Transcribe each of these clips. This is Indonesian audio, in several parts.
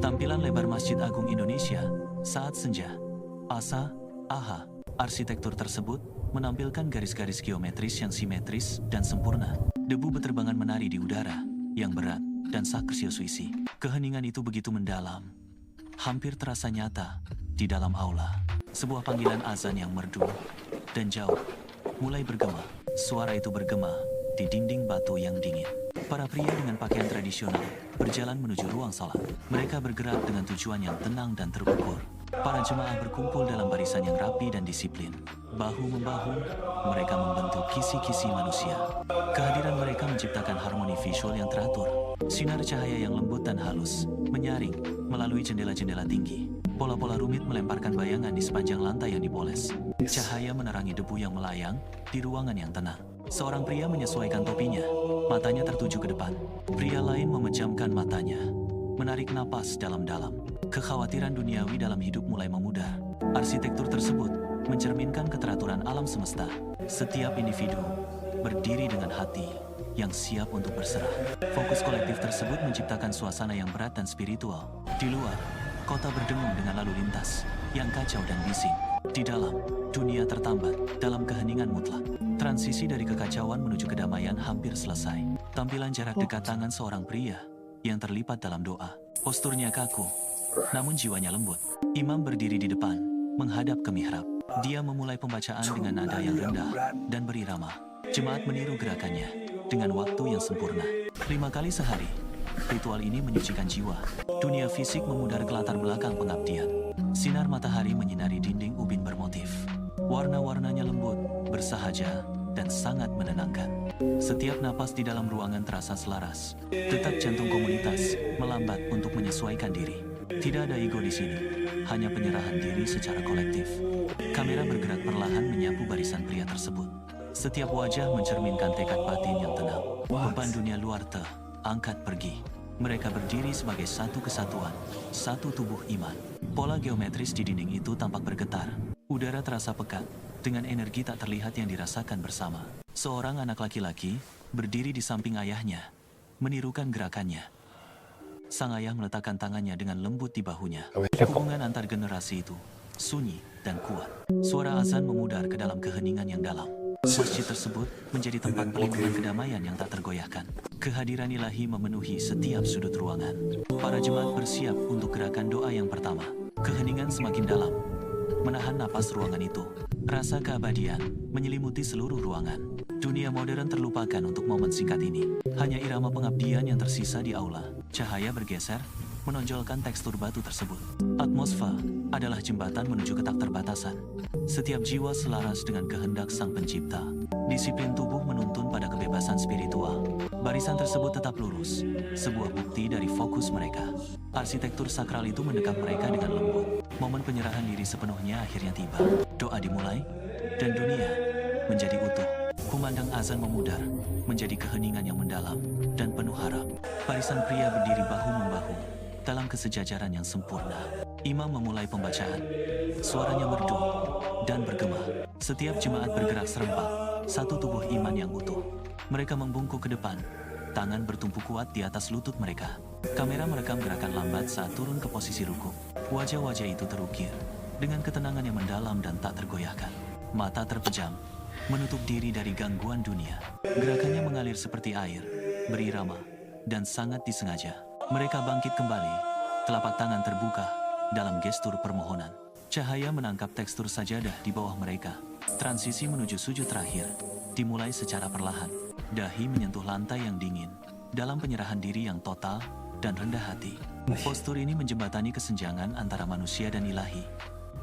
Tampilan lebar Masjid Agung Indonesia saat senja. Asa, aha, arsitektur tersebut menampilkan garis-garis geometris yang simetris dan sempurna. Debu beterbangan menari di udara yang berat dan sakrisiuswisi. Keheningan itu begitu mendalam, hampir terasa nyata di dalam aula. Sebuah panggilan azan yang merdu dan jauh mulai bergema. Suara itu bergema di dinding batu yang dingin. Para pria dengan pakaian tradisional berjalan menuju ruang salat. Mereka bergerak dengan tujuan yang tenang dan terukur. Para jemaah berkumpul dalam barisan yang rapi dan disiplin. Bahu-membahu, mereka membentuk kisi-kisi manusia. Kehadiran mereka menciptakan harmoni visual yang teratur. Sinar cahaya yang lembut dan halus menyaring melalui jendela-jendela tinggi. Pola-pola rumit melemparkan bayangan di sepanjang lantai yang dipoles. Cahaya menerangi debu yang melayang di ruangan yang tenang. Seorang pria menyesuaikan topinya, matanya tertuju ke depan. Pria lain memejamkan matanya, menarik napas dalam-dalam. Kekhawatiran duniawi dalam hidup mulai memudar. Arsitektur tersebut mencerminkan keteraturan alam semesta. Setiap individu berdiri dengan hati yang siap untuk berserah. Fokus kolektif tersebut menciptakan suasana yang berat dan spiritual. Di luar, kota berdengung dengan lalu lintas yang kacau dan bising. Di dalam, dunia tertambat dalam keheningan mutlak. Transisi dari kekacauan menuju kedamaian hampir selesai. Tampilan jarak dekat tangan seorang pria yang terlipat dalam doa. Posturnya kaku, namun jiwanya lembut. Imam berdiri di depan, menghadap ke mihrab. Dia memulai pembacaan dengan nada yang rendah dan berirama. Jemaat meniru gerakannya dengan waktu yang sempurna. 5 kali sehari, ritual ini menyucikan jiwa. Dunia fisik memudar ke latar belakang pengabdian. Sinar matahari menyinari dinding ubin bermotif. Warna-warnanya lembut, bersahaja, dan sangat menenangkan. Setiap napas di dalam ruangan terasa selaras. Detak jantung komunitas melambat untuk menyesuaikan diri. Tidak ada ego di sini, hanya penyerahan diri secara kolektif. Kamera bergerak perlahan menyapu barisan pria tersebut. Setiap wajah mencerminkan tekad batin yang tenang. Beban dunia luar angkat pergi. Mereka berdiri sebagai satu kesatuan, satu tubuh iman. Pola geometris di dinding itu tampak bergetar. Udara terasa pekat, dengan energi tak terlihat yang dirasakan bersama. Seorang anak laki-laki berdiri di samping ayahnya, menirukan gerakannya. Sang ayah meletakkan tangannya dengan lembut di bahunya. Hubungan antar generasi itu sunyi dan kuat. Suara azan memudar ke dalam keheningan yang dalam. Masjid tersebut menjadi tempat pelindungan kedamaian yang tak tergoyahkan. Kehadiran ilahi memenuhi setiap sudut ruangan. Para jemaat bersiap untuk gerakan doa yang pertama. Keheningan semakin dalam, menahan napas ruangan itu. Rasa keabadian menyelimuti seluruh ruangan. Dunia modern terlupakan untuk momen singkat ini. Hanya irama pengabdian yang tersisa di aula. Cahaya bergeser, menonjolkan tekstur batu tersebut. Atmosfer adalah jembatan menuju ke tak terbatasan. Setiap jiwa selaras dengan kehendak Sang Pencipta. Disiplin tubuh menuntun pada kebebasan spiritual. Barisan tersebut tetap lurus, sebuah bukti dari fokus mereka. Arsitektur sakral itu mendekat mereka dengan lembut. Momen penyerahan diri sepenuhnya akhirnya tiba. Doa dimulai, dan dunia menjadi utuh. Kumandang azan memudar, menjadi keheningan yang mendalam dan penuh harap. Barisan pria berdiri bahu-membahu dalam kesejajaran yang sempurna. Imam memulai pembacaan. Suaranya merdu dan bergema. Setiap jemaat bergerak serempak, satu tubuh iman yang utuh. Mereka membungkuk ke depan, tangan bertumpu kuat di atas lutut mereka. Kamera merekam gerakan lambat saat turun ke posisi ruku. Wajah-wajah itu terukir dengan ketenangan yang mendalam dan tak tergoyahkan. Mata terpejam, menutup diri dari gangguan dunia. Gerakannya mengalir seperti air, berirama, dan sangat disengaja. Mereka bangkit kembali, telapak tangan terbuka dalam gestur permohonan. Cahaya menangkap tekstur sajadah di bawah mereka. Transisi menuju sujud terakhir dimulai secara perlahan. Dahi menyentuh lantai yang dingin dalam penyerahan diri yang total dan rendah hati. Postur ini menjembatani kesenjangan antara manusia dan ilahi.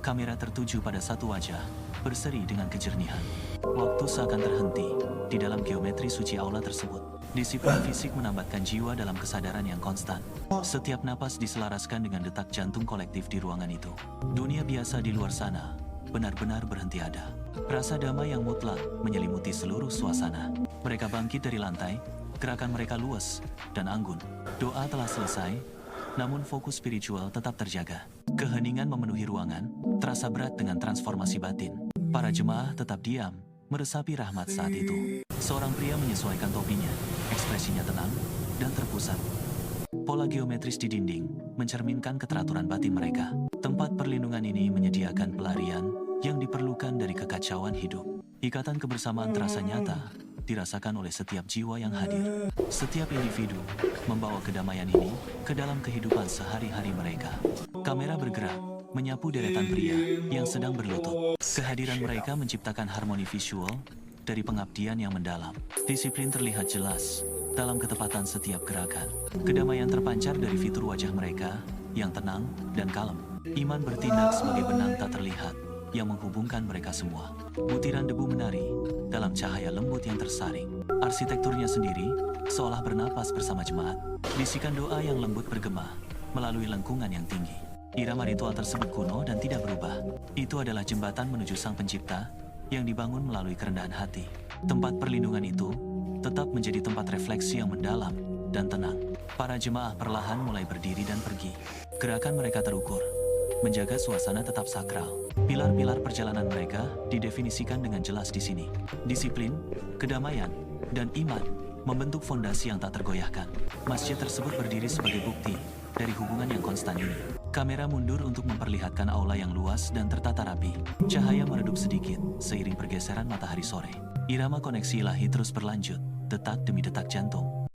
Kamera tertuju pada satu wajah, berseri dengan kejernihan. Waktu seakan terhenti di dalam geometri suci aula tersebut. Disiplin fisik menambatkan jiwa dalam kesadaran yang konstan. Setiap napas diselaraskan dengan detak jantung kolektif di ruangan itu. Dunia biasa di luar sana benar-benar berhenti ada. Rasa damai yang mutlak menyelimuti seluruh suasana. Mereka bangkit dari lantai, gerakan mereka luas dan anggun. Doa telah selesai, namun fokus spiritual tetap terjaga. Keheningan memenuhi ruangan, terasa berat dengan transformasi batin. Para jemaah tetap diam, meresapi rahmat saat itu. Seorang pria menyesuaikan topinya, ekspresinya tenang dan terpusat. Pola geometris di dinding mencerminkan keteraturan batin mereka. Tempat perlindungan ini menyediakan pelarian yang diperlukan dari kekacauan hidup. Ikatan kebersamaan terasa nyata, dirasakan oleh setiap jiwa yang hadir. Setiap individu membawa kedamaian ini ke dalam kehidupan sehari-hari mereka. Kamera bergerak, menyapu deretan pria yang sedang berlutut. Kehadiran mereka menciptakan harmoni visual dari pengabdian yang mendalam. Disiplin terlihat jelas dalam ketepatan setiap gerakan. Kedamaian terpancar dari fitur wajah mereka yang tenang dan kalem. Iman bertindak sebagai benang tak terlihat yang menghubungkan mereka semua. Butiran debu menari dalam cahaya lembut yang tersaring. Arsitekturnya sendiri seolah bernapas bersama jemaat. Bisikan doa yang lembut bergema melalui lengkungan yang tinggi. Irama ritual tersebut kuno dan tidak berubah. Itu adalah jembatan menuju Sang Pencipta yang dibangun melalui kerendahan hati. Tempat perlindungan itu tetap menjadi tempat refleksi yang mendalam dan tenang. Para jemaah perlahan mulai berdiri dan pergi. Gerakan mereka terukur, menjaga suasana tetap sakral. Pilar-pilar perjalanan mereka didefinisikan dengan jelas di sini. Disiplin, kedamaian, dan iman membentuk fondasi yang tak tergoyahkan. Masjid tersebut berdiri sebagai bukti dari hubungan yang konstan ini. Kamera mundur untuk memperlihatkan aula yang luas dan tertata rapi. Cahaya meredup sedikit seiring pergeseran matahari sore. Irama koneksi ilahi terus berlanjut, detak demi detak jantung